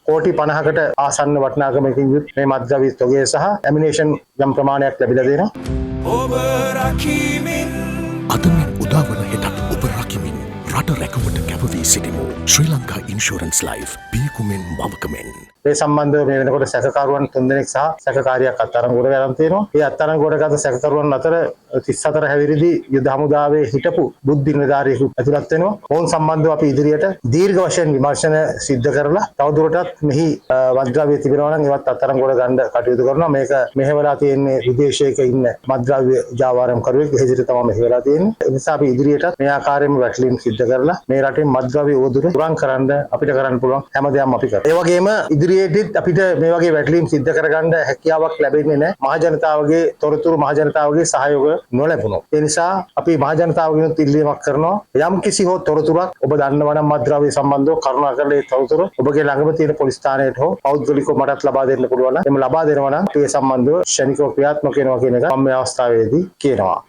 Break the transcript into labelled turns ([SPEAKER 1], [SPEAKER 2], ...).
[SPEAKER 1] කෝටි 50කට ආසන්න වටිනාකමකින් යුත් මේ මත්ද්‍රව්‍ය තොගය සහ ඇමිනේෂන් යම් ප්‍රමාණයක් ලැබිලා දෙනවා.
[SPEAKER 2] ඔබ රකිමින් අදමින් උදාවන හෙටත් ඔබ රකිමින් රට රැකවට කැපවී සිටිමු. ශ්‍රී ලංකා ඉන්ෂුරන්ස් ලයිෆ් පියකුමෙන් මවකමෙන්.
[SPEAKER 1] මේ සම්බන්ධව මේ වෙනකොට සැකකරුවන් 3 දෙනෙක් සහ සැකකාරියක් අත්අඩංගුවට ගන්න තියෙනවා. මේ අත්අඩංගුවට ගත සැකකරුවන් අතර 34 හැවිරිදි යුද හමුදාවේ හිටපු බුද්ධි නිලධාරියෙකු ඇතුළත් වෙනවා. ඔවුන් සම්බන්ධව අපි ඉදිරියට දීර්ඝ වශයෙන් විමර්ශන සිද්ධ කරලා තවදුරටත් මෙහි මත්ද්‍රව්‍ය තිබෙනවා නම් ඒවත් අත්අඩංගුවට ගන්න කටයුතු කරනවා. මේක මෙහෙवला තියෙන්නේ විදේශයක ඉන්න මත්ද්‍රව්‍ය ජාවාරම් කරුවෙක් විදිහට තමයි මෙහෙवला තියෙන්නේ. ඒ නිසා අපි ඉදිරියට මේ ආකාරයෙන්ම වැටලීම් සිද්ධ කරලා මේ රටේ මත්ද්‍රව්‍ය උවදුර පුරන් කරන්න අපිට කරන්න පුළුවන් හැමදේම අපි කරනවා. ඒ වගේම ඉදිරියේදීත් අපිට මේ වගේ වැටලීම් සිද්ධ කරගන්න හැකියාවක් ලැබෙන්නේ නැහැ. මහ ජනතාවගේ තොරතුරු මහ ජනතාවගේ සහයෝගය නොලැබුණොත්. ඒ නිසා අපි මහ ජනතාවගෙන් ඉල්ලීමක් කරනවා යම් කිසි හෝ තොරතුරක් ඔබ දන්නවා නම් මත්ද්‍රව්‍ය සම්බන්ධව කරුණාකරලා ඒ තොරතුරු ඔබගේ ළඟම තියෙන පොලිස් ස්ථානයට හෝ පෞද්ගලිකව මටත් ලබා දෙන්න පුළුවන් නම් එම ලබා දෙනවා නම් ඒ සම්බන්ධව ශනිකව ක්‍රියාත්මක වෙනවා කියන එක මම මේ අවස්ථාවේදී කියනවා.